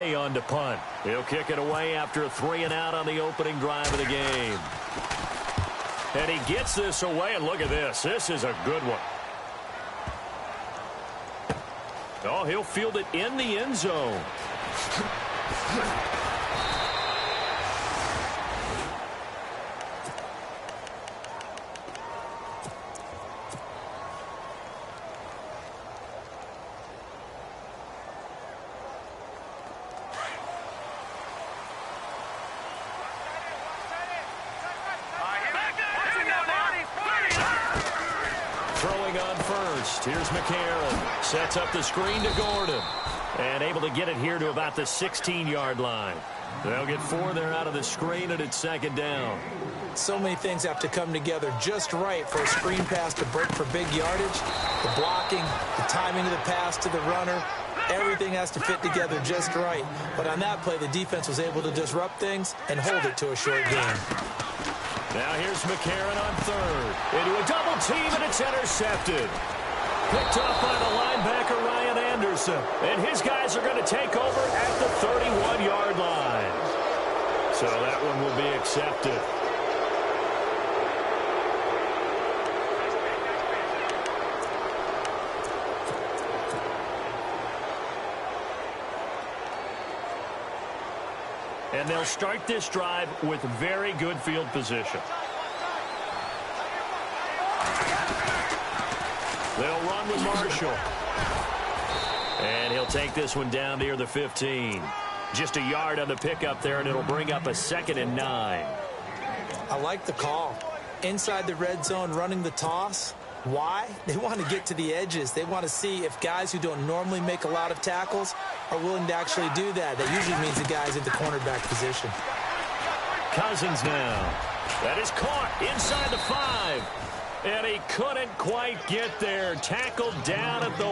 On to punt. He'll kick it away after a 3-and-out on the opening drive of the game. And he gets this away, and look at this. This is a good one. Oh, he'll field it in the end zone. Here's McCarron. Sets up the screen to Gordon. And able to get it here to about the 16-yard line. They'll get 4 there out of the screen, and it's 2nd down. So many things have to come together just right for a screen pass to break for big yardage. The blocking, the timing of the pass to the runner, everything has to fit together just right. But on that play, the defense was able to disrupt things and hold it to a short game. Now here's McCarron on 3rd. Into a double team, and it's intercepted. Picked up by the linebacker, Ryan Anderson. And his guys are going to take over at the 31-yard line. So that one will be accepted. And they'll start this drive with very good field position. They'll run with Marshall. And he'll take this one down near the 15. Just a yard on the pickup there, and it'll bring up a 2nd and 9. I like the call. Inside the red zone, running the toss. Why? They want to get to the edges. They want to see if guys who don't normally make a lot of tackles are willing to actually do that. That usually means the guy's in the cornerback position. Cousins now. That is caught inside the 5. And he couldn't quite get there. Tackled down at the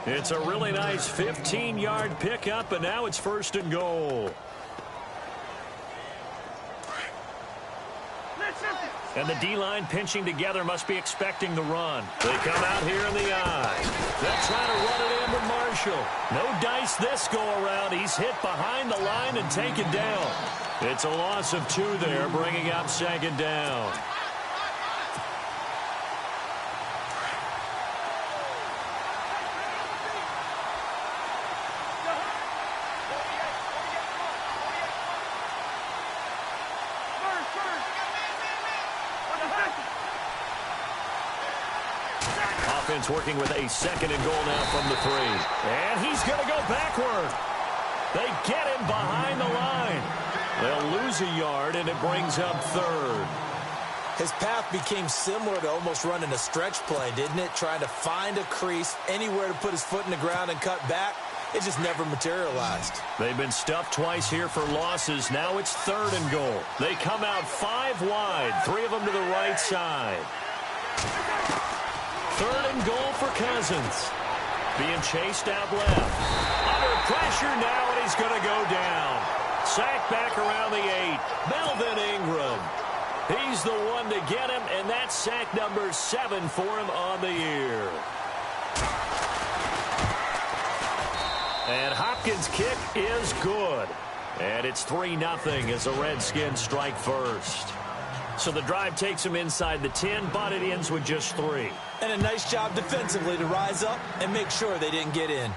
1. It's a really nice 15-yard pickup, and now it's 1st and goal. And the D-line pinching together must be expecting the run. They come out here in the eye. They'll try to run it in with Marshall. No dice this go-around. He's hit behind the line and taken down. It's a loss of 2 there, bringing up 2nd down. Offense working with a 2nd and goal now from the 3. And he's going to go backward. They get him behind the line. They'll lose a yard, and it brings up 3rd. His path became similar to almost running a stretch play, didn't it? Trying to find a crease, anywhere to put his foot in the ground and cut back. It just never materialized. They've been stuffed twice here for losses. Now it's 3rd and goal. They come out 5 wide, 3 of them to the right side. 3rd and goal for Cousins. Being chased out left. Under pressure now, and he's going to go down. Sacked back around the 8. Melvin Ingram. He's the one to get him, and that's sack number 7 for him on the year. And Hopkins' kick is good. And it's 3-0 as the Redskins strike first. So the drive takes him inside the 10, but it ends with just 3. And a nice job defensively to rise up and make sure they didn't get in.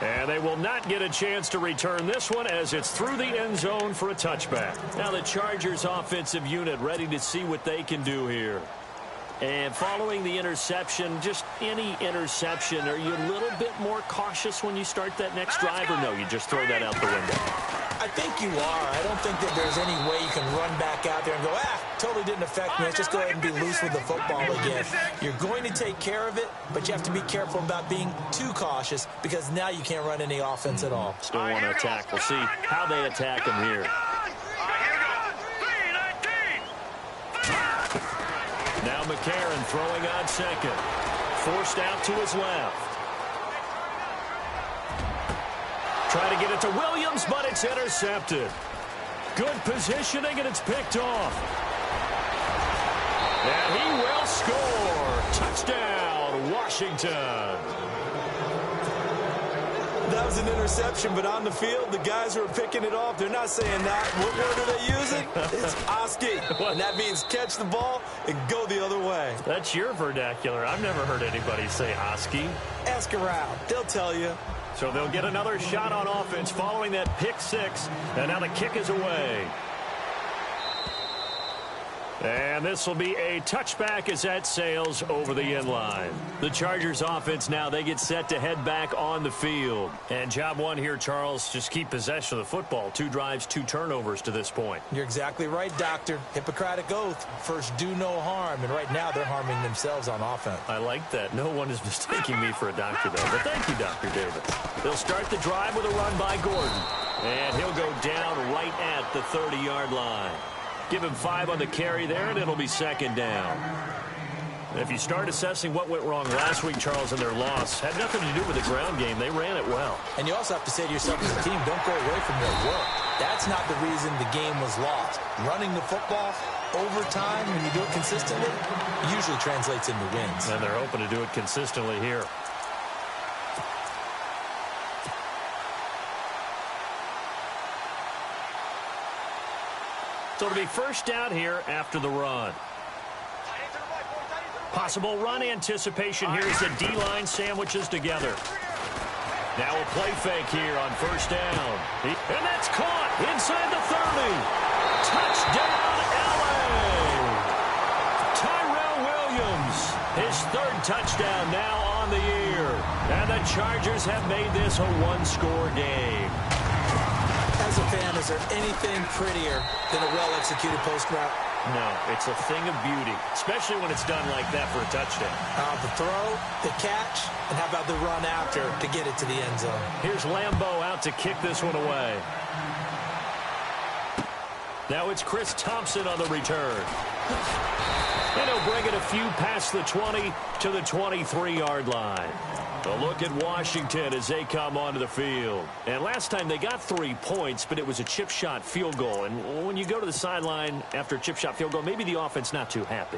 And they will not get a chance to return this one as it's through the end zone for a touchback. Now the Chargers offensive unit ready to see what they can do here. And following the interception, just any interception, are you a little bit more cautious when you start that next drive, or no, you just throw that out the window? I think you are. I don't think that there's any way you can run back out there and go, totally didn't affect me. Let's just go ahead and be loose with the football again. You're going to take care of it, but you have to be careful about being too cautious because now you can't run any offense at all. Still want to attack. We'll see how they attack him here. Now McCarron throwing on 2nd. Forced out to his left. Try to get it to Williams, but it's intercepted. Good positioning, and it's picked off. And he will score. Touchdown, Washington. that was an interception, but on the field, the guys who are picking it off, they're not saying that. What word are they using? It's Oski, and that means catch the ball and go the other way. That's your vernacular. I've never heard anybody say Oski. Ask around. They'll tell you. So they'll get another shot on offense following that pick six, and now the kick is away. And this will be a touchback as that sails over the end line. The Chargers offense now, they get set to head back on the field. And job one here, Charles, just keep possession of the football. 2 drives, 2 turnovers to this point. You're exactly right, Doctor. Hippocratic oath. First, do no harm. And right now, they're harming themselves on offense. I like that. No one is mistaking me for a doctor, though. But thank you, Dr. Davis. They'll start the drive with a run by Gordon. And he'll go down right at the 30-yard line. Give him 5 on the carry there, and it'll be second down. If you start assessing what went wrong last week, Charles, in their loss, had nothing to do with the ground game. They ran it well. And you also have to say to yourself as a team, don't go away from what worked. That's not the reason the game was lost. Running the football over time, when you do it consistently, usually translates into wins. And they're hoping to do it consistently here. So it'll be first down here after the run. Possible run anticipation here as the D-line sandwiches together. Now a play fake here on first down. And that's caught inside the 30. Touchdown, L.A. Tyrell Williams, his 3rd touchdown now on the year. And the Chargers have made this a 1-score game. As a fan, is there anything prettier than a well-executed post route? No, it's a thing of beauty, especially when it's done like that for a touchdown. The throw, the catch, and how about the run after to get it to the end zone? Here's Lambeau out to kick this one away. Now it's Chris Thompson on the return. And he'll bring it a few past the 20 to the 23-yard line. A look at Washington as they come onto the field. And last time they got 3 points, but it was a chip shot field goal. And when you go to the sideline after a chip shot field goal, maybe the offense not too happy.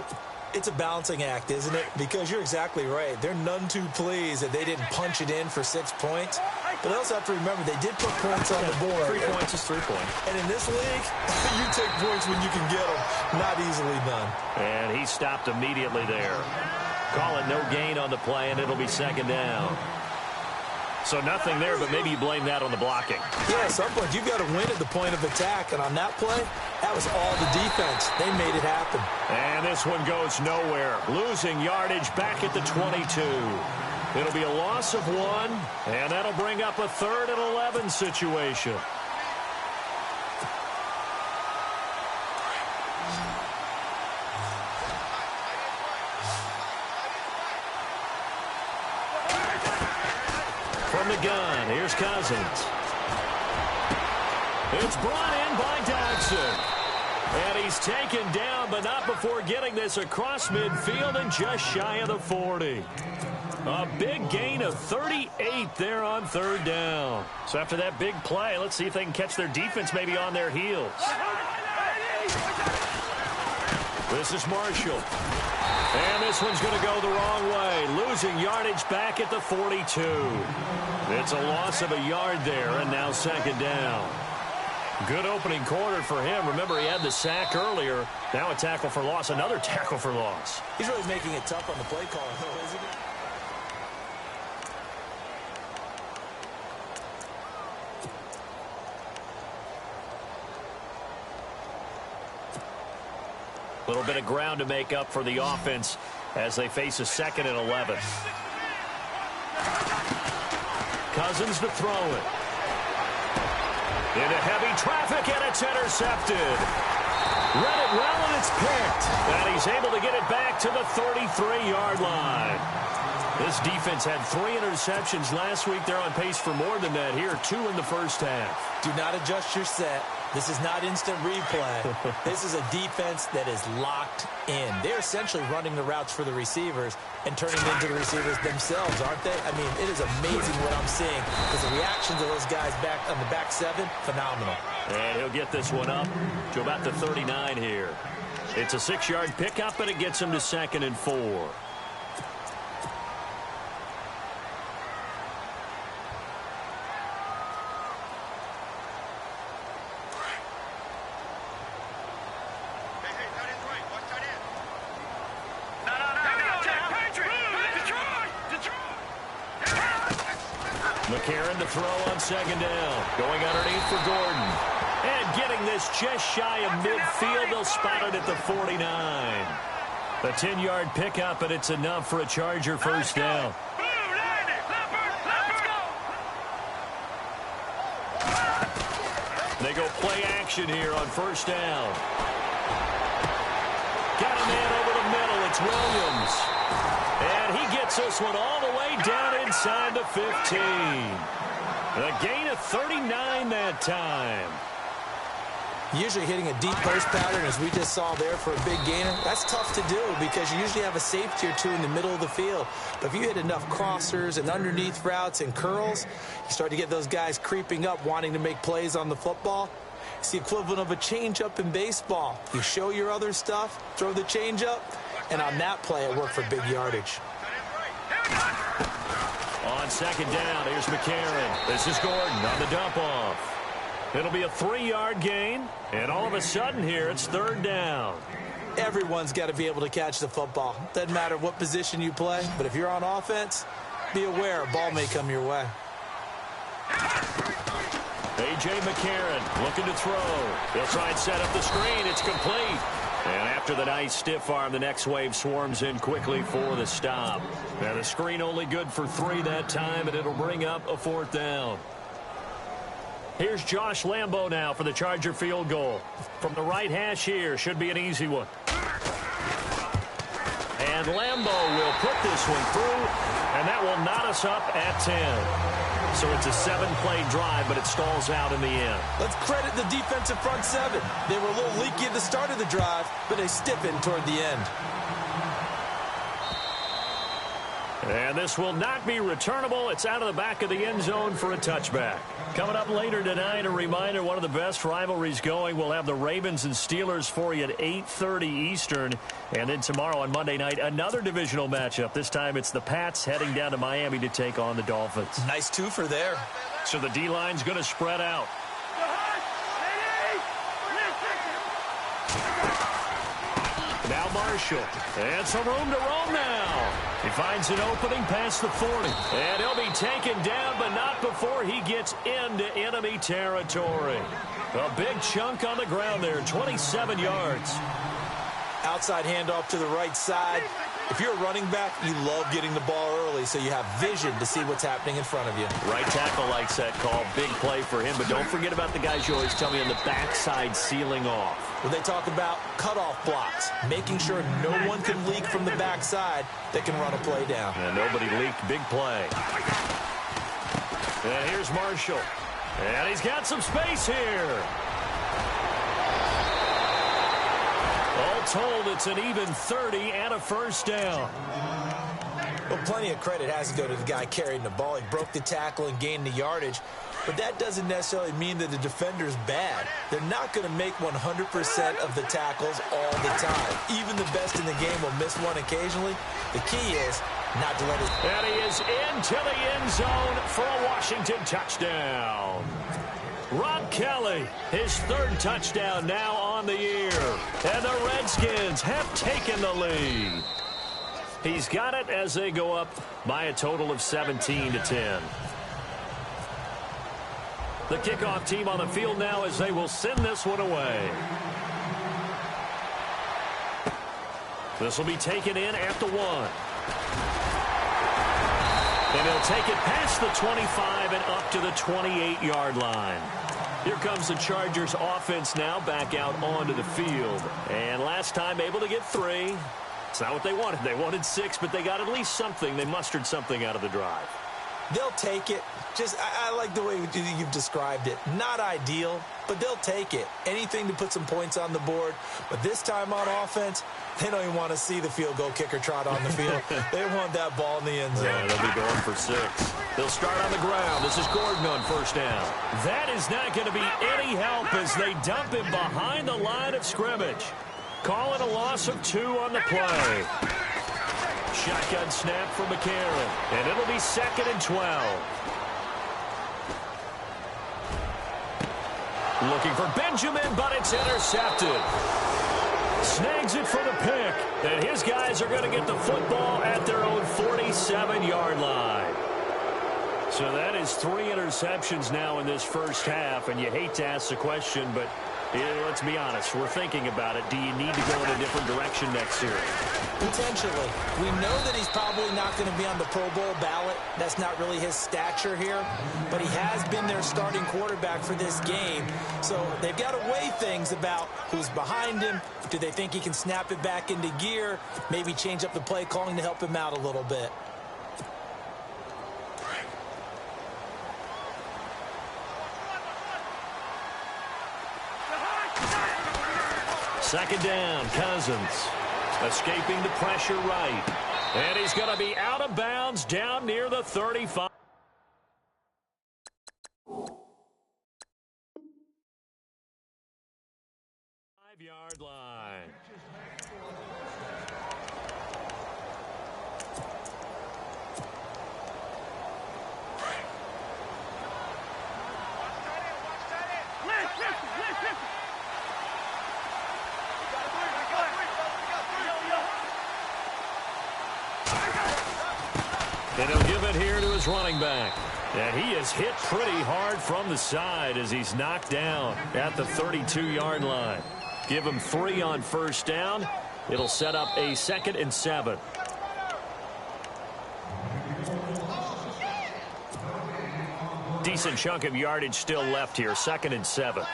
It's a balancing act, isn't it? Because you're exactly right. They're none too pleased that they didn't punch it in for 6 points. But they also have to remember they did put points on the board. 3 points is 3 points. And in this league, you take points when you can get them. Not easily done. And he stopped immediately there. Call it no gain on the play, and it'll be second down. So nothing there, but maybe you blame that on the blocking. Yeah, at some point, you've got to win at the point of attack. And on that play, that was all the defense. They made it happen. And this one goes nowhere. Losing yardage back at the 22. It'll be a loss of 1, and that'll bring up a 3rd and 11 situation. From the gun, here's Cousins. It's brought in by Dodson. And he's taken down, but not before getting this across midfield and just shy of the 40. A big gain of 38 there on 3rd down. So after that big play, let's see if they can catch their defense maybe on their heels. This is Marshall. And this one's going to go the wrong way. Losing yardage back at the 42. It's a loss of a yard there, and now second down. Good opening quarter for him. Remember, he had the sack earlier. Now a tackle for loss, another tackle for loss. He's really making it tough on the play call, though, isn't he? A little bit of ground to make up for the offense as they face a 2nd and 11. Cousins to throw it. Into heavy traffic, and it's intercepted. Read it well, and it's picked. And he's able to get it back to the 33-yard line. This defense had 3 interceptions last week. They're on pace for more than that here, 2 in the first half. Do not adjust your set. This is not instant replay. This is a defense that is locked in. They're essentially running the routes for the receivers and turning them into the receivers themselves, aren't they? I mean, it is amazing what I'm seeing because the reactions of those guys back on the back 7, phenomenal. And he'll get this one up to about the 39 here. It's a 6-yard pickup, and it gets him to 2nd and 4. McCarron to throw on second down. Going underneath for Gordon. And getting this just shy of midfield. They'll spot it at the 49. A 10-yard pickup, and it's enough for a Charger first down. They go play action here on first down. Got a man over the middle. It's Williams. And he gets this one all the way down inside the 15. A gain of 39 that time. Usually hitting a deep post pattern, as we just saw there, for a big gainer, that's tough to do because you usually have a safety or two in the middle of the field. But if you hit enough crossers and underneath routes and curls, you start to get those guys creeping up, wanting to make plays on the football. It's the equivalent of a changeup in baseball. You show your other stuff, throw the changeup, and on that play, it worked for big yardage. On second down, here's McCarron. This is Gordon on the dump-off. It'll be a 3-yard gain, and all of a sudden here, it's third down. Everyone's got to be able to catch the football. Doesn't matter what position you play, but if you're on offense, be aware a ball may come your way. A.J. McCarron looking to throw. He'll try and set up the screen. It's complete. And after the nice stiff arm, the next wave swarms in quickly for the stop. Now the screen only good for 3 that time, and it'll bring up a 4th down. Here's Josh Lambo now for the Charger field goal. From the right hash here, should be an easy one. And Lambo will put this one through, and that will knot us up at 10. So it's a 7-play drive, but it stalls out in the end. Let's credit the defensive front 7. They were a little leaky at the start of the drive, but they stiffened toward the end. And this will not be returnable. It's out of the back of the end zone for a touchback. Coming up later tonight, a reminder, one of the best rivalries going. We'll have the Ravens and Steelers for you at 8:30 Eastern. And then tomorrow on Monday night, another divisional matchup. This time it's the Pats heading down to Miami to take on the Dolphins. Nice twofer there. So the D-line's going to spread out. Now Marshall. And some room to roam now. He finds an opening past the 40. And he'll be taken down, but not before he gets into enemy territory. A big chunk on the ground there, 27 yards. Outside handoff to the right side. If you're a running back, you love getting the ball early so you have vision to see what's happening in front of you. Right tackle likes that call. Big play for him, but don't forget about the guys you always tell me on the backside sealing off. When they talk about cutoff blocks, making sure no one can leak from the backside that can run a play down. And nobody leaked. Big play. And here's Marshall. And he's got some space here. All told, it's an even 30 and a first down. Well, plenty of credit has to go to the guy carrying the ball. He broke the tackle and gained the yardage. But that doesn't necessarily mean that the defender's bad. They're not going to make 100% of the tackles all the time. Even the best in the game will miss one occasionally. The key is not to let it... And he is into the end zone for a Washington touchdown. Rob Kelly, his 3rd touchdown now on the year. And the Redskins have taken the lead. He's got it as they go up by a total of 17-10. The kickoff team on the field now as they will send this one away. This will be taken in at the 1. And he'll take it past the 25 and up to the 28-yard line. Here comes the Chargers offense now back out onto the field. And last time able to get 3. It's not what they wanted. They wanted 6, but they got at least something. They mustered something out of the drive. They'll take it. I like the way you've described it. Not ideal, but they'll take it. Anything to put some points on the board. But this time on offense, they don't even want to see the field goal kicker trot on the field. They want that ball in the end zone. Yeah, they'll be going for 6. They'll start on the ground. This is Gordon on first down. That is not going to be any help as they dump him behind the line of scrimmage. Calling a loss of 2 on the play. Shotgun snap from McCarron. And it'll be 2nd and 12. Looking for Benjamin, but it's intercepted. Snags it for the pick. And his guys are going to get the football at their own 47-yard line. So that is 3 interceptions now in this first half, and you hate to ask the question, but let's be honest, we're thinking about it. Do you need to go in a different direction next year? Potentially. We know that he's probably not going to be on the Pro Bowl ballot. That's not really his stature here, but he has been their starting quarterback for this game. So they've got to weigh things about who's behind him. Do they think he can snap it back into gear? Maybe change up the play calling to help him out a little bit. Second down, Cousins. Escaping the pressure right. And he's going to be out of bounds down near the 35. Five-yard line. And he'll give it here to his running back. And he is hit pretty hard from the side as he's knocked down at the 32-yard line. Give him 3 on first down. It'll set up a 2nd and 7. Decent chunk of yardage still left here. 2nd and 7.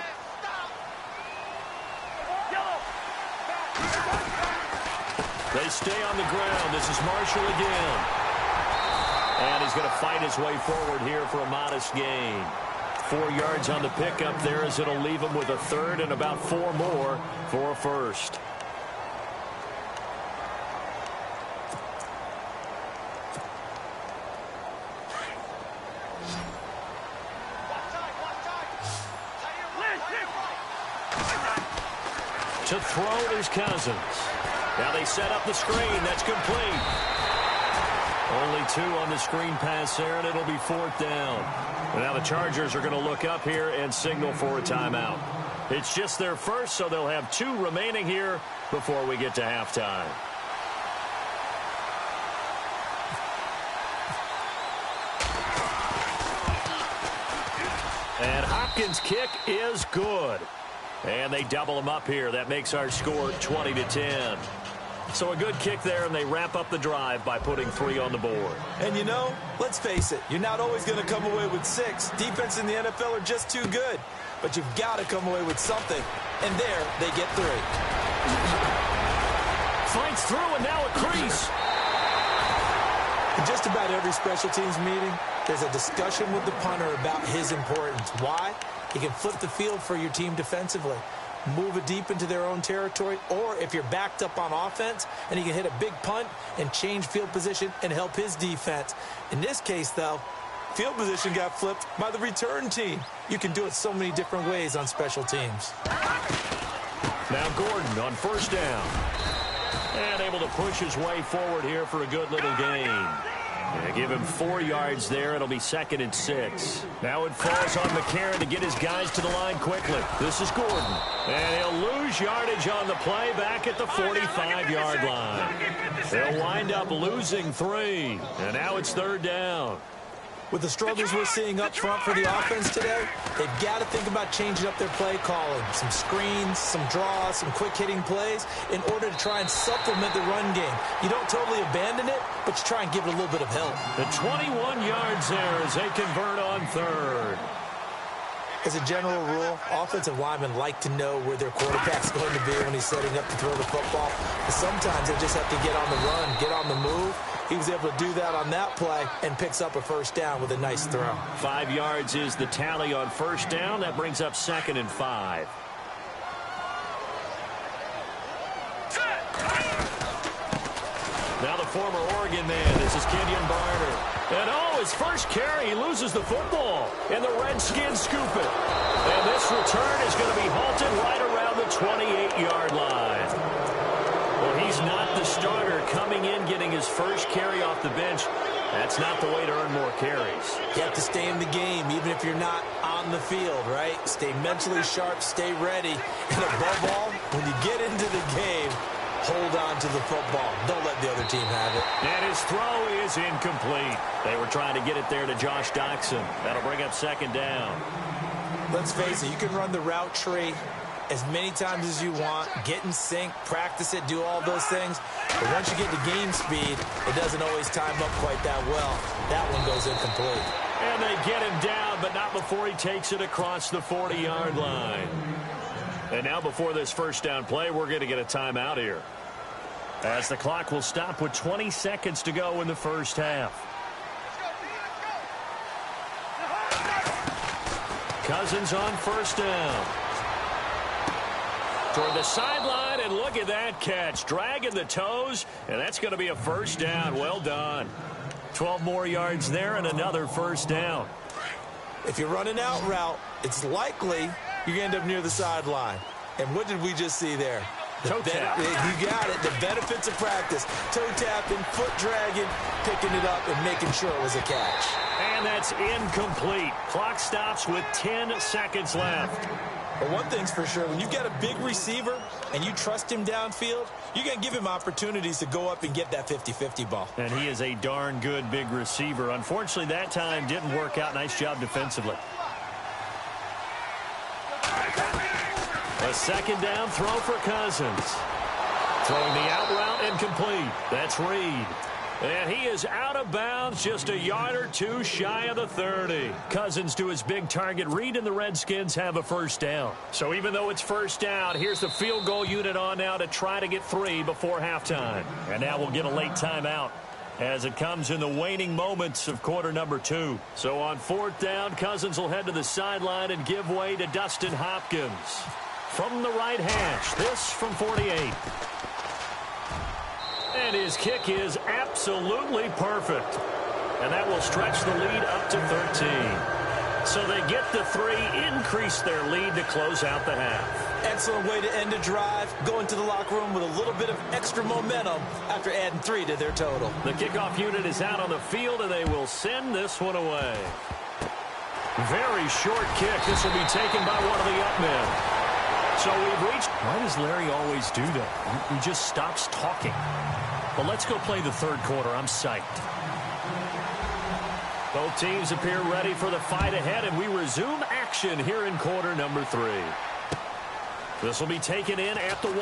They stay on the ground. This is Marshall again. And he's going to fight his way forward here for a modest gain. 4 yards on the pickup there as it'll leave him with a 3rd and about 4 more for a first. To throw is Cousins. Now they set up the screen. That's complete. Only 2 on the screen pass there, and it'll be 4th down. And now the Chargers are going to look up here and signal for a timeout. It's just their first, so they'll have 2 remaining here before we get to halftime. And Hopkins' kick is good. And they double him up here. That makes our score 20-10. So a good kick there, and they wrap up the drive by putting 3 on the board. And you know, let's face it, you're not always going to come away with 6. Defense in the NFL are just too good. But you've got to come away with something. And there, they get 3. Fights through, and now a crease. In just about every special teams meeting, there's a discussion with the punter about his importance. Why? He can flip the field for your team defensively, move it deep into their own territory, or if you're backed up on offense, and he can hit a big punt and change field position and help his defense. In this case, though, field position got flipped by the return team. You can do it so many different ways on special teams. Now Gordon on first down. And able to push his way forward here for a good little gain. Give him 4 yards there. It'll be 2nd and 6. Now it falls on McCarron to get his guys to the line quickly. This is Gordon. And he'll lose yardage on the play back at the 45-yard line. They'll wind up losing 3. And now it's 3rd down. With the struggles we're seeing up front for the offense today, they've got to think about changing up their play calling. Some screens, some draws, some quick-hitting plays in order to try and supplement the run game. You don't totally abandon it, but you try and give it a little bit of help. The 21 yards there as they convert on 3rd. As a general rule, offensive linemen like to know where their quarterback's going to be when he's setting up to throw the football. But sometimes they just have to get on the run, get on the move. He was able to do that on that play and picks up a first down with a nice throw. 5 yards is the tally on first down. That brings up 2nd and 5. Now the former Oregon man. This is Kenyon Barner. And his first carry, he loses the football. And the Redskins scoop it. And this return is going to be halted right around the 28-yard line. Well, he's not the starter coming in, getting his first carry off the bench. That's not the way to earn more carries. You have to stay in the game, even if you're not on the field, right? Stay mentally sharp, stay ready. And above all, when you get into the game, hold on to the football. Don't let the other team have it. And his throw is incomplete. They were trying to get it there to Josh Doxson. That'll bring up second down. Let's face it, you can run the route tree as many times as you want, get in sync, practice it, do all those things. But once you get to game speed, it doesn't always time up quite that well. That one goes incomplete. And they get him down, but not before he takes it across the 40-yard line. And now before this first down play, we're going to get a timeout here, as the clock will stop with 20 seconds to go in the first half. Cousins on first down. Toward the sideline, and look at that catch. Dragging the toes, and that's going to be a first down. Well done. 12 more yards there and another first down. If you run an out route, it's likely you're going to end up near the sideline. And what did we just see there? Toe tap. You got it. The benefits of practice. Toe tapping, foot dragging, picking it up, and making sure it was a catch. And that's incomplete. Clock stops with 10 seconds left. But one thing's for sure, when you've got a big receiver and you trust him downfield, you're going to give him opportunities to go up and get that 50-50 ball. And he is a darn good big receiver. Unfortunately, that time didn't work out. Nice job defensively. A second down throw for Cousins. Throwing the out route incomplete. That's Reed. And he is out of bounds, just a yard or two shy of the 30. Cousins to his big target. Reed and the Redskins have a first down. So even though it's first down, here's the field goal unit on now to try to get 3 before halftime. And now we'll get a late timeout as it comes in the waning moments of quarter number 2. So on fourth down, Cousins will head to the sideline and give way to Dustin Hopkins. From the right hash, this from 48. And his kick is absolutely perfect. And that will stretch the lead up to 13. So they get the 3, increase their lead to close out the half. Excellent way to end a drive. Go into the locker room with a little bit of extra momentum after adding 3 to their total. The kickoff unit is out on the field, and they will send this one away. Very short kick. This will be taken by one of the up men. So we've reached... Why does Larry always do that? He just stops talking. But let's go play the third quarter. I'm psyched. Both teams appear ready for the fight ahead, and we resume action here in quarter number 3. This will be taken in at the 1.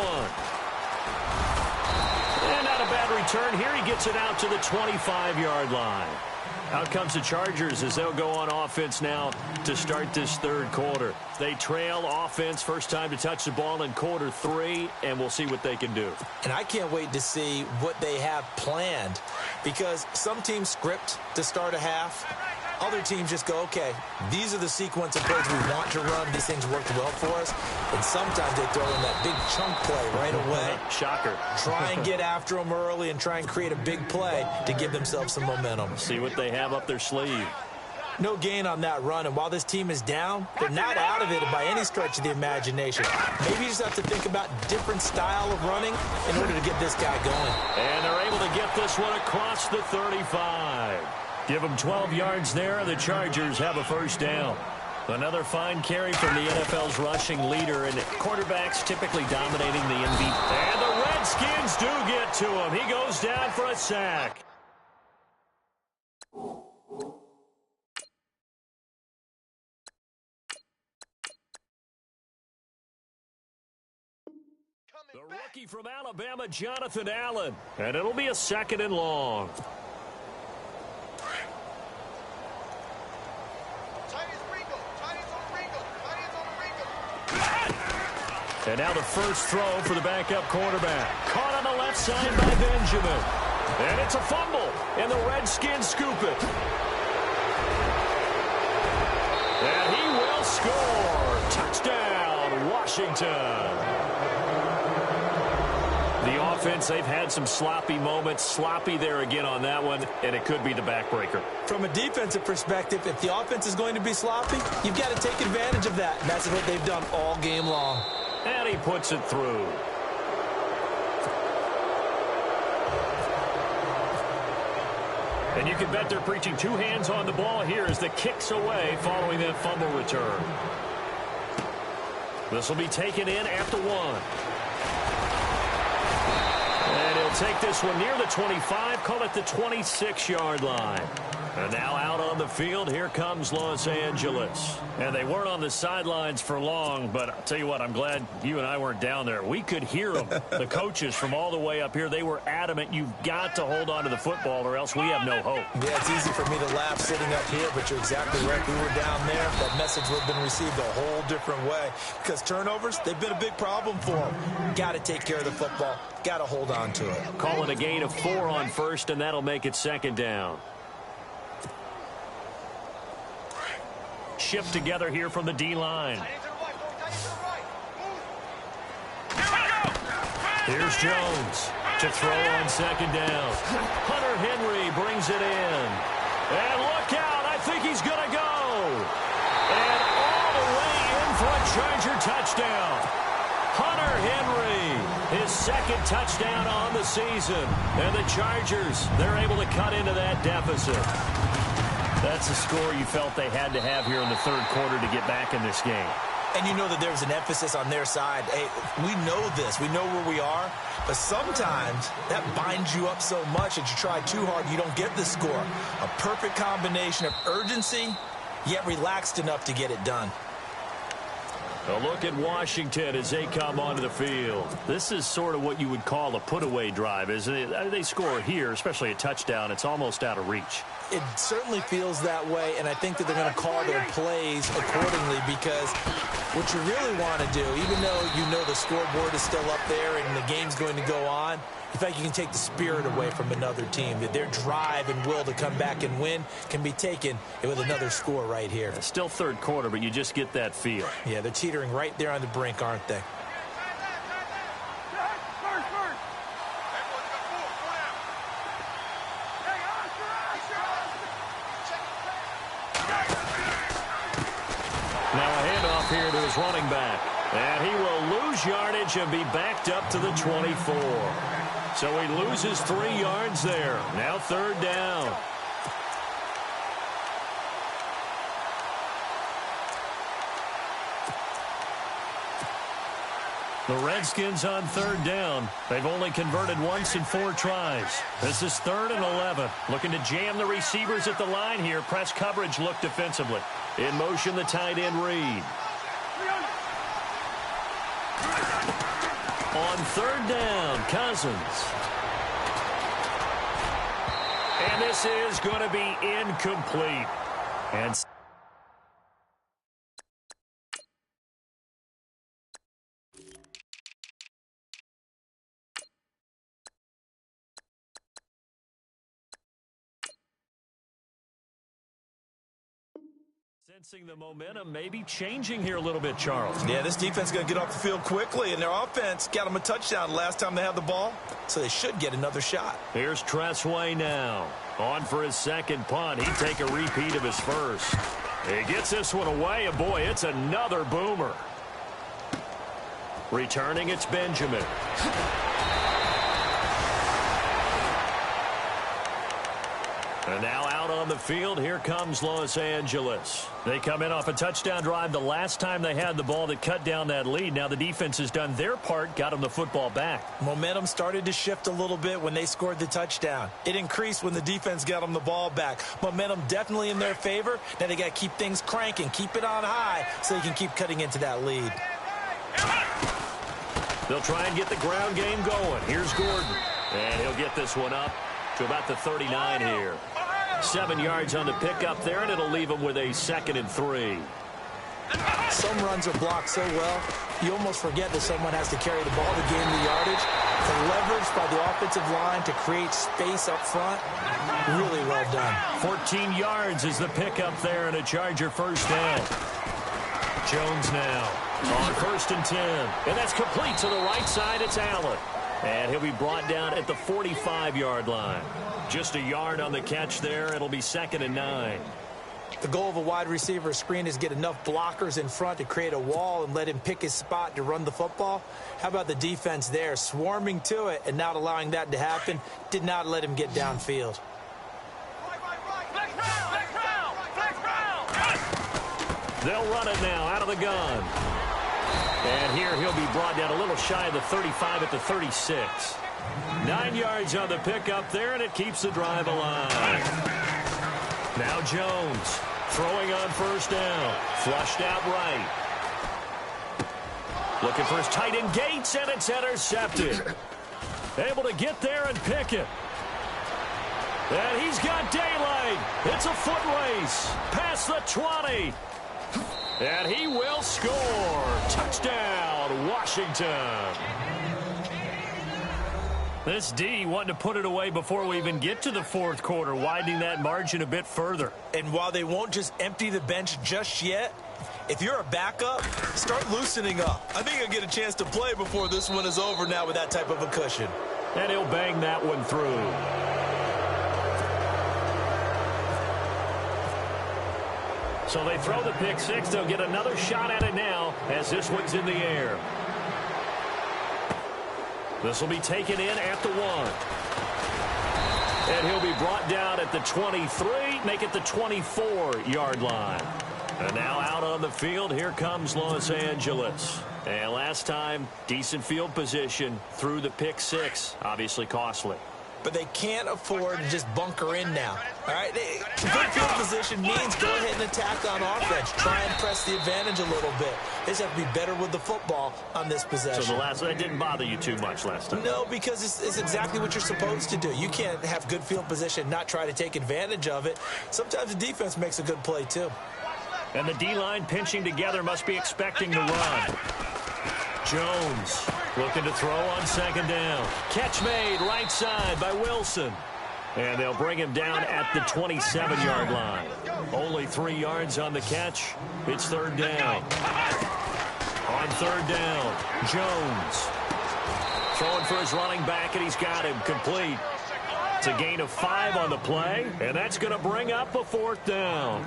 And not a bad return here. He gets it out to the 25-yard line. Out comes the Chargers as they'll go on offense now to start this third quarter. They trail offense, first time to touch the ball in quarter 3, and we'll see what they can do. And I can't wait to see what they have planned, because some teams script to start a half. Other teams just go, okay, these are the sequence of plays we want to run. These things worked well for us. And sometimes they throw in that big chunk play right away. Shocker. Try and get after them early and try and create a big play to give themselves some momentum. See what they have up their sleeve. No gain on that run, and while this team is down, they're not out of it by any stretch of the imagination. Maybe you just have to think about different style of running in order to get this guy going. And they're able to get this one across the 35. Give them 12 yards there, and the Chargers have a first down. Another fine carry from the NFL's rushing leader, and quarterbacks typically dominating the MVP. And the Redskins do get to him. He goes down for a sack. The rookie from Alabama, Jonathan Allen. And it'll be a 2nd and long. And now the first throw for the backup quarterback. Caught on the left side by Benjamin. And it's a fumble. And the Redskins scoop it. And he will score. Touchdown, Washington. The offense, they've had some sloppy moments. Sloppy there again on that one, and it could be the backbreaker. From a defensive perspective, if the offense is going to be sloppy, you've got to take advantage of that. And that's what they've done all game long. And he puts it through. And you can bet they're preaching 2 hands on the ball here as the kick's away following that fumble return. This will be taken in at the 1. They'll take this one near the 25, call it the 26-yard line. And now out on the field, here comes Los Angeles. And they weren't on the sidelines for long, but I'll tell you what, I'm glad you and I weren't down there. We could hear them, the coaches from all the way up here. They were adamant, you've got to hold on to the football or else we have no hope. Yeah, it's easy for me to laugh sitting up here, but you're exactly right. We were down there. That message would have been received a whole different way. Because turnovers, they've been a big problem for them. Got to take care of the football. Got to hold on to it. Call it a gain of 4 on first, and that'll make it second down. Shift together here from the D-line. Here's Jones to throw on second down. Hunter Henry brings it in. And look out, I think he's going to go. And all the way in for a Charger touchdown. Hunter Henry, his second touchdown on the season. And the Chargers, they're able to cut into that deficit. That's a score you felt they had to have here in the third quarter to get back in this game. And you know that there's an emphasis on their side. Hey, we know this. We know where we are. But sometimes that binds you up so much that you try too hard, you don't get the score. A perfect combination of urgency, yet relaxed enough to get it done. A look at Washington as they come onto the field. This is sort of what you would call a put-away drive, isn't it? They score here, especially a touchdown. It's almost out of reach. It certainly feels that way, and I think that they're going to call their plays accordingly because what you really want to do, even though you know the scoreboard is still up there and the game's going to go on, in fact, you can take the spirit away from another team. That their drive and will to come back and win can be taken with another score right here. It's still third quarter, but you just get that feel. Yeah, they're teetering right there on the brink, aren't they? Now a handoff here to his running back. And he will lose yardage and be backed up to the 24. So he loses 3 yards there. Now third down. The Redskins on third down. They've only converted once in 4 tries. This is 3rd and 11. Looking to jam the receivers at the line here. Press coverage look defensively. In motion, the tight end Reed. On third down, Cousins. And this is going to be incomplete. And sensing the momentum maybe changing here a little bit, Charles. Yeah, this defense is going to get off the field quickly, and their offense got them a touchdown last time they had the ball, so they should get another shot. Here's Tressway now. On for his second punt. He'd take a repeat of his first. He gets this one away, and boy, it's another boomer. Returning, it's Benjamin. And now out on the field, here comes Los Angeles. They come in off a touchdown drive the last time they had the ball that cut down that lead. Now the defense has done their part, got them the football back. Momentum started to shift a little bit when they scored the touchdown. It increased when the defense got them the ball back. Momentum definitely in their favor. Now they got to keep things cranking, keep it on high so they can keep cutting into that lead. They'll try and get the ground game going. Here's Gordon. And he'll get this one up to about the 39 here. 7 yards on the pickup there, and it'll leave him with a 2nd and 3. Some runs are blocked so well, you almost forget that someone has to carry the ball to gain the yardage. The leverage by the offensive line to create space up front, really well done. 14 yards is the pickup there, and a Charger first down. Jones now on 1st and 10. And that's complete to the right side. It's Allen. And he'll be brought down at the 45-yard line. Just a yard on the catch there. It'll be 2nd and 9. The goal of a wide receiver screen is get enough blockers in front to create a wall and let him pick his spot to run the football. How about the defense there, swarming to it and not allowing that to happen? Did not let him get downfield. They'll run it now out of the gun. And here he'll be brought down a little shy of the 35 at the 36. 9 yards on the pickup there, and it keeps the drive alive. Now Jones throwing on first down. Flushed out right. Looking for his tight end Gates, and it's intercepted. Able to get there and pick it. And he's got daylight. It's a foot race. Past the 20. And he will score. Touchdown, Washington. This D wanted to put it away before we even get to the fourth quarter, widening that margin a bit further. And while they won't just empty the bench just yet, if you're a backup, start loosening up. I think he'll get a chance to play before this one is over now with that type of a cushion. And he'll bang that one through. So they throw the pick six. They'll get another shot at it now as this one's in the air. This will be taken in at the 1. And he'll be brought down at the 23, make it the 24-yard line. And now out on the field, here comes Los Angeles. And last time, decent field position through the pick six, obviously costly. But they can't afford to just bunker in now. All right, good field position means go ahead and attack on offense. Try and press the advantage a little bit. They just have to be better with the football on this possession. So that didn't bother you too much last time? No, because it's exactly what you're supposed to do. You can't have good field position and not try to take advantage of it. Sometimes the defense makes a good play, too. And the D-line pinching together must be expecting to run. Jones looking to throw on second down. Catch made right side by Wilson. And they'll bring him down at the 27-yard line. Only 3 yards on the catch. It's third down. On third down, Jones throwing for his running back, and he's got him complete. It's a gain of 5 on the play, and that's going to bring up a fourth down.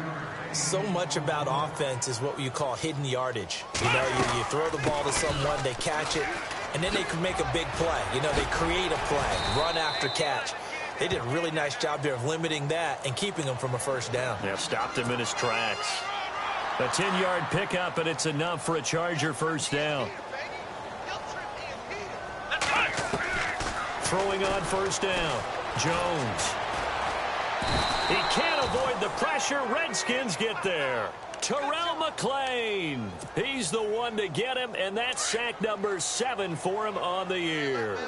So much about offense is what you call hidden yardage. You know, you throw the ball to someone, they catch it, and then they can make a big play. You know, they create a play, run after catch. They did a really nice job there of limiting that and keeping him from a first down. Yeah, stopped him in his tracks. A 10-yard pickup, and it's enough for a Charger first down. Throwing on first down, Jones. He can't avoid the pressure. Redskins get there. Terrell McClain. He's the one to get him, and that's sack number 7 for him on the year.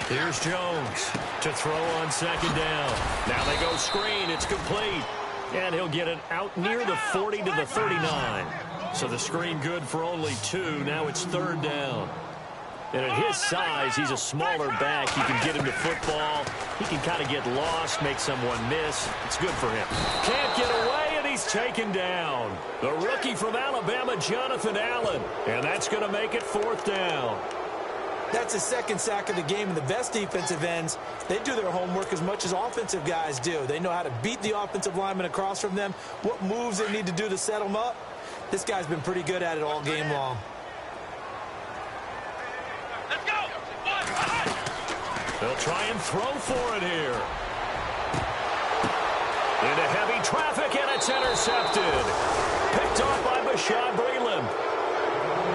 Here's Jones to throw on second down. Now they go screen. It's complete. And he'll get it out near the 40 to the 39. So the screen good for only 2. Now it's third down. And at his size, he's a smaller back. You can get him to football. He can kind of get lost, make someone miss. It's good for him. Can't get away, and he's taken down. The rookie from Alabama, Jonathan Allen. And that's going to make it fourth down. That's his second sack of the game, and the best defensive ends, they do their homework as much as offensive guys do. They know how to beat the offensive lineman across from them, what moves they need to do to set them up. This guy's been pretty good at it all game long. They'll try and throw for it here. Into heavy traffic, and it's intercepted. Picked off by Bashaud Breeland.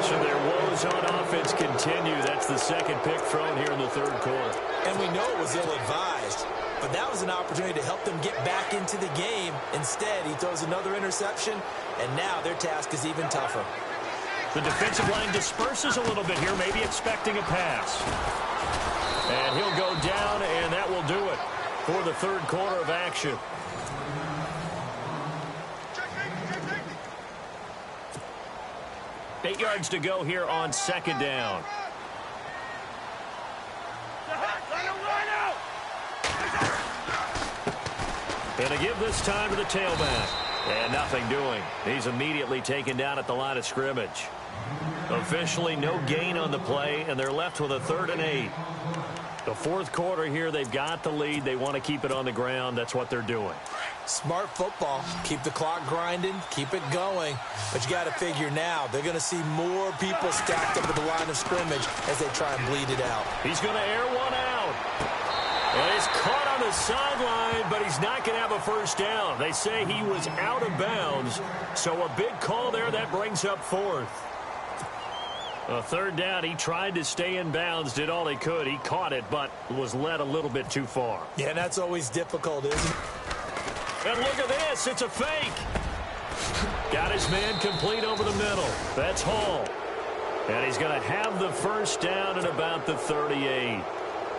So their woes on offense continue. That's the second pick thrown here in the third quarter. And we know it was ill-advised, but that was an opportunity to help them get back into the game. Instead, he throws another interception, and now their task is even tougher. The defensive line disperses a little bit here, maybe expecting a pass. And he'll go down, and that will do it for the third quarter of action. Eight yards to go here on second down. And to give this time to the tailback. And nothing doing. He's immediately taken down at the line of scrimmage. Officially no gain on the play, and they're left with a 3rd and 8. The fourth quarter here, they've got the lead. They want to keep it on the ground. That's what they're doing. Smart football. Keep the clock grinding. Keep it going. But you got to figure now, they're going to see more people stacked up at the line of scrimmage as they try and bleed it out. He's going to air one out. And he's caught on the sideline, but he's not going to have a first down. They say he was out of bounds. So a big call there that brings up 4th. Third down, he tried to stay in bounds, did all he could. He caught it, but was led a little bit too far. Yeah, and that's always difficult, isn't it? And look at this. It's a fake. Got his man complete over the middle. That's Hall. And he's going to have the first down at about the 38.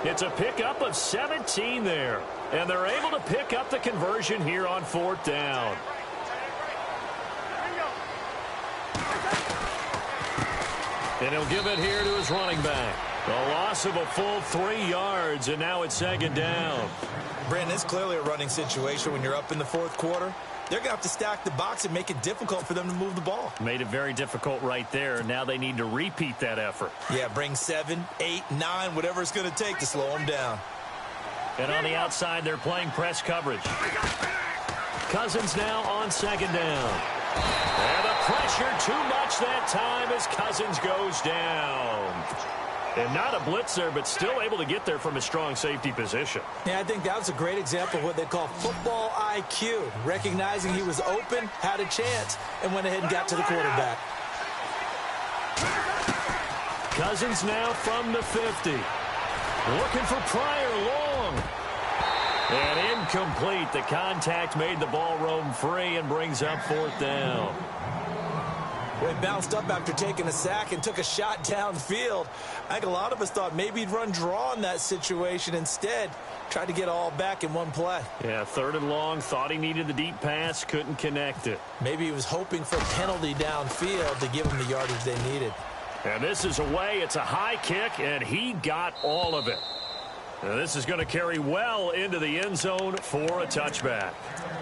It's a pickup of 17 there. And they're able to pick up the conversion here on fourth down. And he'll give it here to his running back. A loss of a full 3 yards, and now it's second down. Brandon, it's clearly a running situation when you're up in the fourth quarter. They're going to have to stack the box and make it difficult for them to move the ball. Made it very difficult right there. Now they need to repeat that effort. Yeah, bring 7, 8, 9, whatever it's going to take to slow them down. And on the outside, they're playing press coverage. Cousins now on second down. And the pressure too much that time as Cousins goes down. And not a blitz there, but still able to get there from a strong safety position. Yeah, I think that was a great example of what they call football IQ. Recognizing he was open, had a chance, and went ahead and got to the quarterback. Cousins now from the 50. Looking for Pryor long. And incomplete. The contact made the ball roam free and brings up fourth down. Well, he bounced up after taking a sack and took a shot downfield. I think a lot of us thought maybe he'd run draw in that situation. Instead, tried to get all back in one play. Yeah, third and long. Thought he needed the deep pass. Couldn't connect it. Maybe he was hoping for a penalty downfield to give him the yardage they needed. And this is away. It's a high kick, and he got all of it. Now, this is going to carry well into the end zone for a touchback.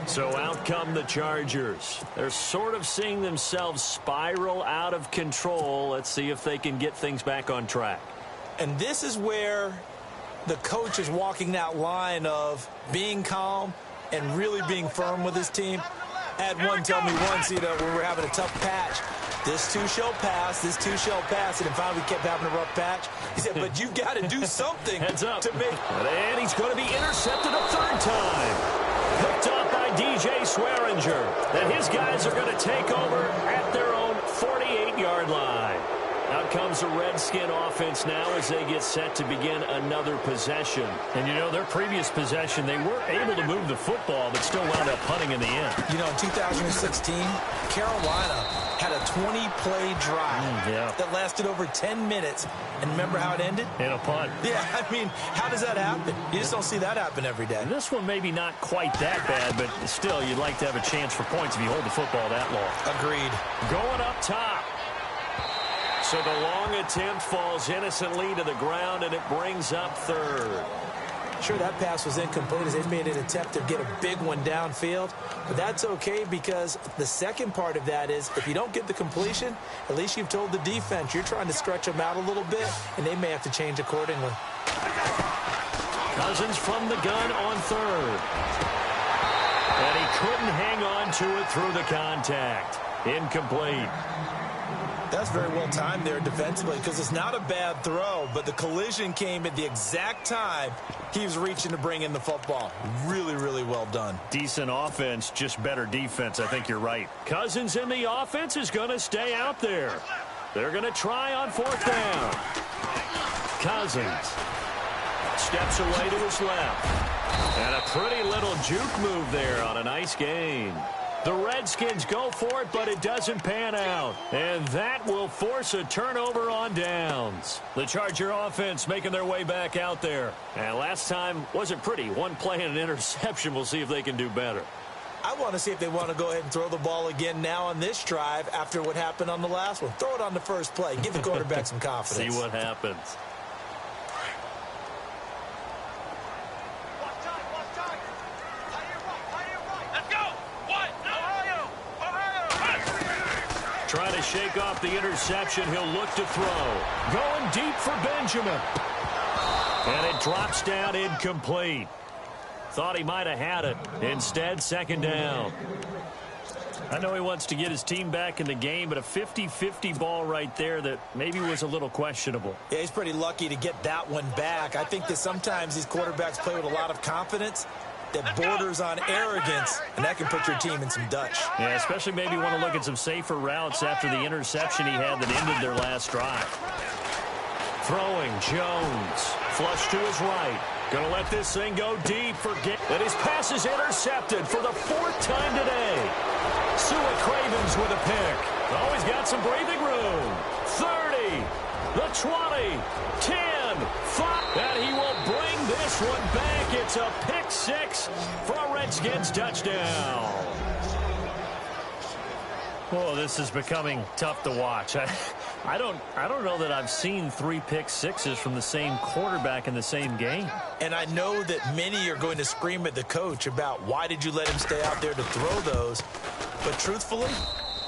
So out come the Chargers. They're sort of seeing themselves spiral out of control. Let's see if they can get things back on track. And this is where the coach is walking that line of being calm and really being firm with his team. I had one tell me once, when we were having a tough patch, this too shall pass, this too shall pass, and then finally we kept having a rough patch. He said, but you've got to do something Heads up. to make... And he's going to be intercepted a third time. Picked up by DJ Swearinger. And his guys are going to take over at their own 48-yard line. Out comes the Redskin offense now as they get set to begin another possession. And, their previous possession, they weren't able to move the football, but still wound up punting in the end. In 2016, Carolina had a 20-play drive that lasted over 10 minutes. And remember how it ended? In a punt. Yeah, how does that happen? You just don't see that happen every day. And this one maybe not quite that bad, but still, you'd like to have a chance for points if you hold the football that long. Agreed. Going up top. So the long attempt falls innocently to the ground, and it brings up third. Sure, that pass was incomplete as they made an attempt to get a big one downfield. But that's okay because the second part of that is if you don't get the completion, at least you've told the defense you're trying to stretch them out a little bit, and they may have to change accordingly. Cousins from the gun on third. And he couldn't hang on to it through the contact. Incomplete. That's very well timed there defensively because it's not a bad throw, but the collision came at the exact time he was reaching to bring in the football. Really, really well done. Decent offense, just better defense. I think you're right. Cousins in the offense is going to stay out there. They're going to try on fourth down. Cousins steps away to his left. And a pretty little juke move there on a nice gain. The Redskins go for it, but it doesn't pan out. And that will force a turnover on downs. The Charger offense making their way back out there. And last time wasn't pretty. One play and an interception. We'll see if they can do better. I want to see if they want to go ahead and throw the ball again now on this drive after what happened on the last one. Throw it on the first play. Give the quarterback some confidence. See what happens. Trying to shake off the interception. He'll look to throw. Going deep for Benjamin. And it drops down incomplete. Thought he might have had it. Instead, second down. I know he wants to get his team back in the game, but a 50-50 ball right there that maybe was a little questionable. Yeah, he's pretty lucky to get that one back. I think that sometimes these quarterbacks play with a lot of confidence. that borders on arrogance, and that can put your team in some Dutch. Yeah, especially maybe want to look at some safer routes after the interception he had that ended their last drive. Throwing, Jones. Flush to his right. Going to let this thing go deep for Gabe. And his pass is intercepted for the 4th time today. Sua Cravens with a pick. Oh, he's got some breathing room. 30, the 20, 10, 5. And he will bring this one back. It's a pick 6 for a Redskins touchdown. Oh, this is becoming tough to watch. I don't know that I've seen 3 pick sixes from the same quarterback in the same game. And I know that many are going to scream at the coach about why did you let him stay out there to throw those. But truthfully,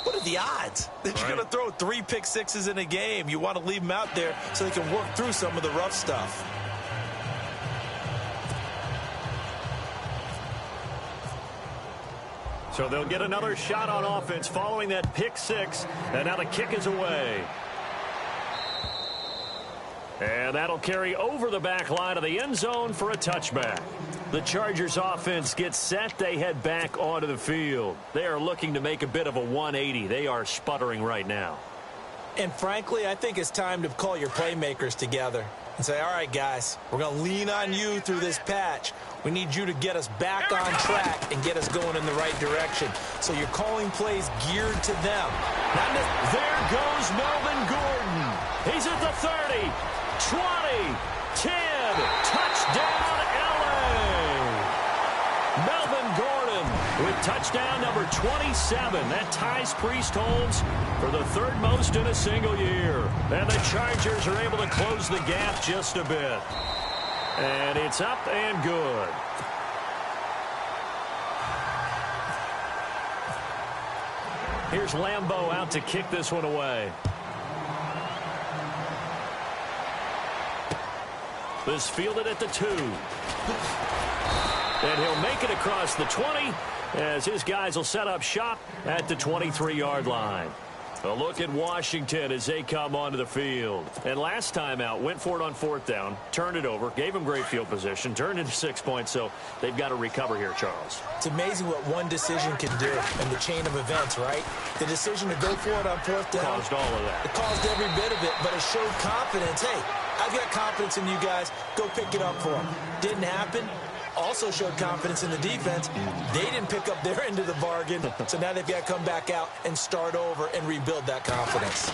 what are the odds that you're going to throw 3 pick sixes in a game? You want to leave them out there so they can work through some of the rough stuff. So they'll get another shot on offense following that pick 6. And now the kick is away. And that'll carry over the back line of the end zone for a touchback. The Chargers offense gets set. They head back onto the field. They are looking to make a bit of a 180. They are sputtering right now. And frankly, I think it's time to call your playmakers together and say, all right, guys, we're going to lean on you through this patch. We need you to get us back on track and get us going in the right direction. So you're calling plays geared to them. There goes Melvin Gordon. He's at the 30, 20, 10, touchdown LA. Melvin Gordon with touchdown number 27. That ties Priest Holmes for the 3rd most in a single year. And the Chargers are able to close the gap just a bit. And it's up and good. Here's Lambeau out to kick this one away. This fielded at the 2. And he'll make it across the 20 as his guys will set up shop at the 23-yard line. A look at Washington as they come onto the field. And last time out, went for it on 4th down, turned it over, gave them great field position, turned into 6 points, so they've got to recover here, Charles. It's amazing what one decision can do in the chain of events, right? The decision to go for it on 4th down. Caused all of that. It caused every bit of it, but it showed confidence. Hey, I've got confidence in you guys. Go pick it up for them. Didn't happen. Also showed confidence in the defense. They didn't pick up their end of the bargain, so now they've got to come back out and start over and rebuild that confidence.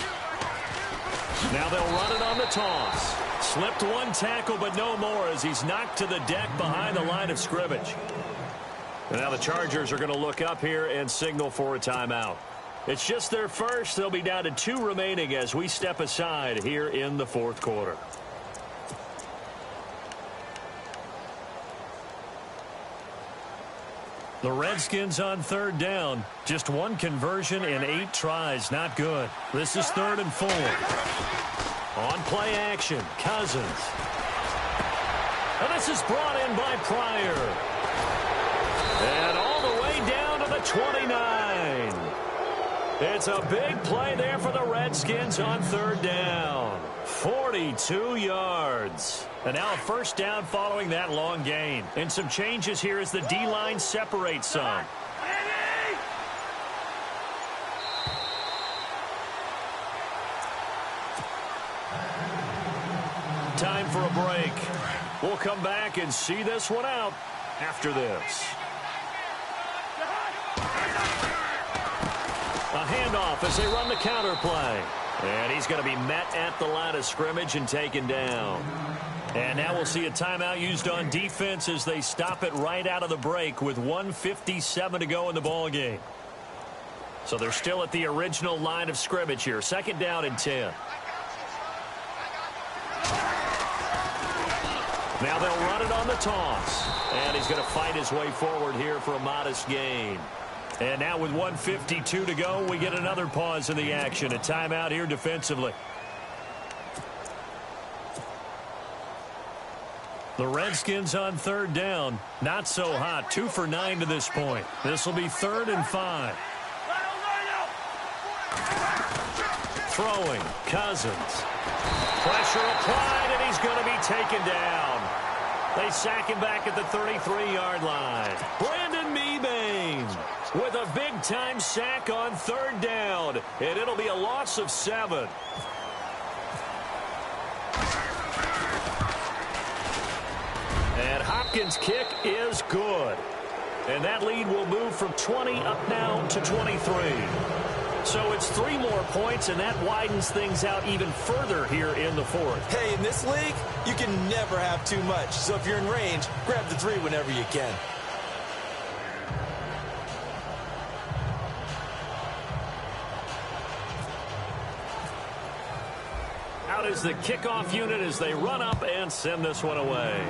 Now they'll run it on the toss. Slipped one tackle, but no more as he's knocked to the deck behind the line of scrimmage. And now the Chargers are going to look up here and signal for a timeout. It's just their first. They'll be down to 2 remaining as we step aside here in the 4th quarter. The Redskins on 3rd down. Just 1 conversion in 8 tries. Not good. This is 3rd and 4. On play action, Cousins. And this is brought in by Pryor. And all the way down to the 29. It's a big play there for the Redskins on 3rd down. 42 yards. And now a 1st down following that long gain. And some changes here as the D-line separates some. Time for a break. We'll come back and see this one out after this. A handoff as they run the counter play. And he's going to be met at the line of scrimmage and taken down. And now we'll see a timeout used on defense as they stop it right out of the break with 1:57 to go in the ball game. So they're still at the original line of scrimmage here. 2nd down and 10. Now they'll run it on the toss. And he's going to fight his way forward here for a modest gain. And now with 1:52 to go, we get another pause in the action. A timeout here defensively. The Redskins on 3rd down. Not so hot. 2 for 9 to this point. This will be 3rd and 5. Throwing. Cousins. Pressure applied, and he's going to be taken down. They sack him back at the 33-yard line. Brandon Mebane with a big-time sack on third down, and it'll be a loss of 7. And Hopkins' kick is good. And that lead will move from 20 up now to 23. So it's 3 more points, and that widens things out even further here in the fourth. Hey, in this league, you can never have too much. So if you're in range, grab the 3 whenever you can. Out is the kickoff unit as they run up and send this one away.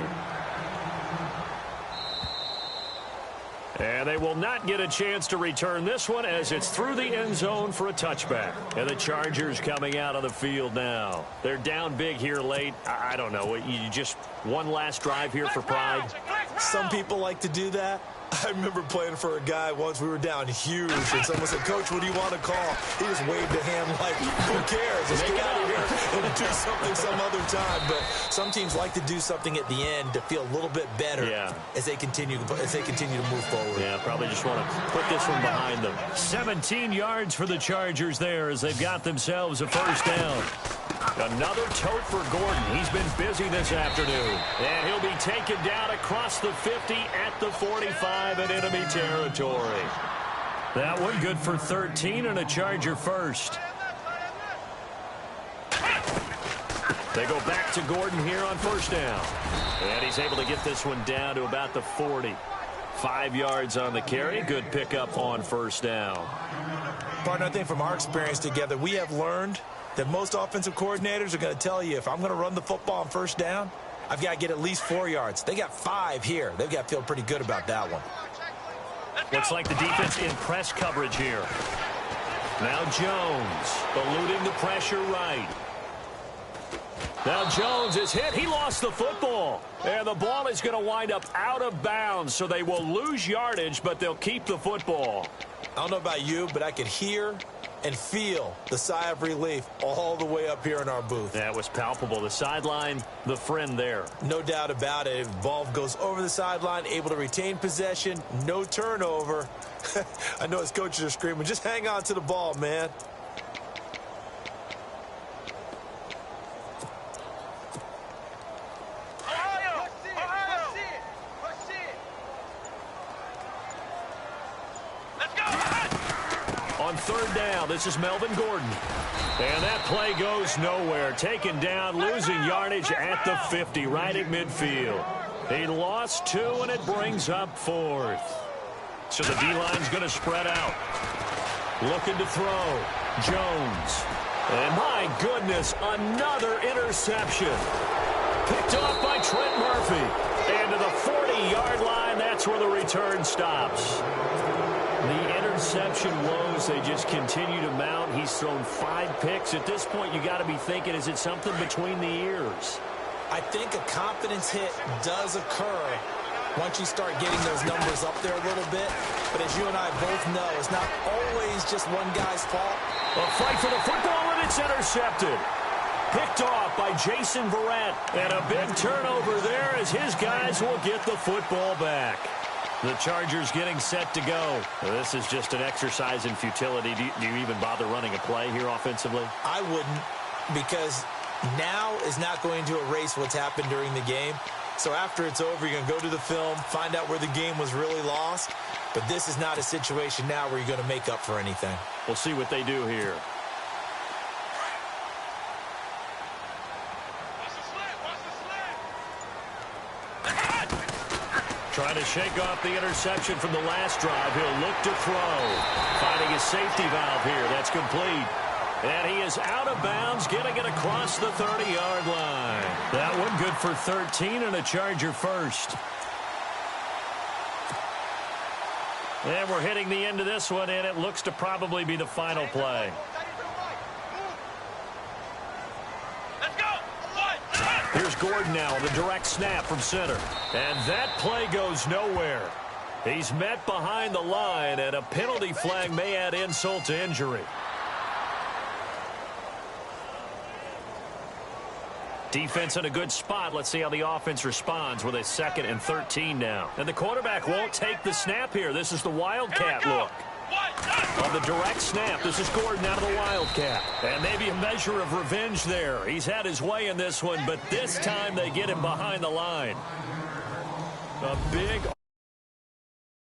And they will not get a chance to return this one as it's through the end zone for a touchback. And the Chargers coming out on the field now. They're down big here late. I don't know. You just one last drive here for pride? Some people like to do that. I remember playing for a guy once. We were down huge, and someone said, "Coach, what do you want to call?" He just waved a hand like, "Who cares? Let's get out of here and do something some other time." But some teams like to do something at the end to feel a little bit better as they continue to move forward. Yeah, probably just want to put this one behind them. 17 yards for the Chargers there as they've got themselves a first down. Another tote for Gordon. He's been busy this afternoon. And he'll be taken down across the 50 at the 45 in enemy territory. That one good for 13 and a Charger first. They go back to Gordon here on first down. And he's able to get this one down to about the 40. 5 yards on the carry. Good pickup on first down. Partner, I think from our experience together, we have learned that most offensive coordinators are going to tell you, if I'm going to run the football on first down, I've got to get at least 4 yards. They got 5 here. They've got to feel pretty good about that one. Looks like the defense in press coverage here. Now Jones eluding the pressure right. Now Jones is hit. He lost the football. And the ball is going to wind up out of bounds, so they will lose yardage, but they'll keep the football. I don't know about you, but I could hear and feel the sigh of relief all the way up here in our booth. That was palpable. The sideline, the friend there. No doubt about it. If the ball goes over the sideline, able to retain possession, no turnover. I know his coaches are screaming, just hang on to the ball, man. On third down, this is Melvin Gordon. And that play goes nowhere. Taken down, losing yardage at the 50, right at midfield. He lost 2, and it brings up 4th. So the D-line's going to spread out. Looking to throw. Jones. And my goodness, another interception. Picked off by Trent Murphy. And to the 40-yard line, that's where the return stops. The interception woes, they just continue to mount. He's thrown 5 picks. At this point, you got to be thinking, is it something between the ears? I think a confidence hit does occur once you start getting those numbers up there a little bit. But as you and I both know, it's not always just one guy's fault. A fight for the football, and it's intercepted. Picked off by Jason Verrett. And a big turnover there as his guys will get the football back. The Chargers getting set to go. This is just an exercise in futility. Do you even bother running a play here offensively? I wouldn't, because now is not going to erase what's happened during the game. So after it's over, you're going to go to the film, find out where the game was really lost. But this is not a situation now where you're going to make up for anything. We'll see what they do here. Trying to shake off the interception from the last drive. He'll look to throw. Finding his safety valve here. That's complete. And he is out of bounds, getting it across the 30-yard line. That one good for 13 and a Charger first. And we're hitting the end of this one, and it looks to probably be the final play. Here's Gordon now, the direct snap from center. And that play goes nowhere. He's met behind the line, and a penalty flag may add insult to injury. Defense in a good spot. Let's see how the offense responds with a 2nd and 13 now. And the quarterback won't take the snap here. This is the Wildcat look. On the direct snap, this is Gordon out of the Wildcat. And maybe a measure of revenge there. He's had his way in this one, but this time they get him behind the line. A big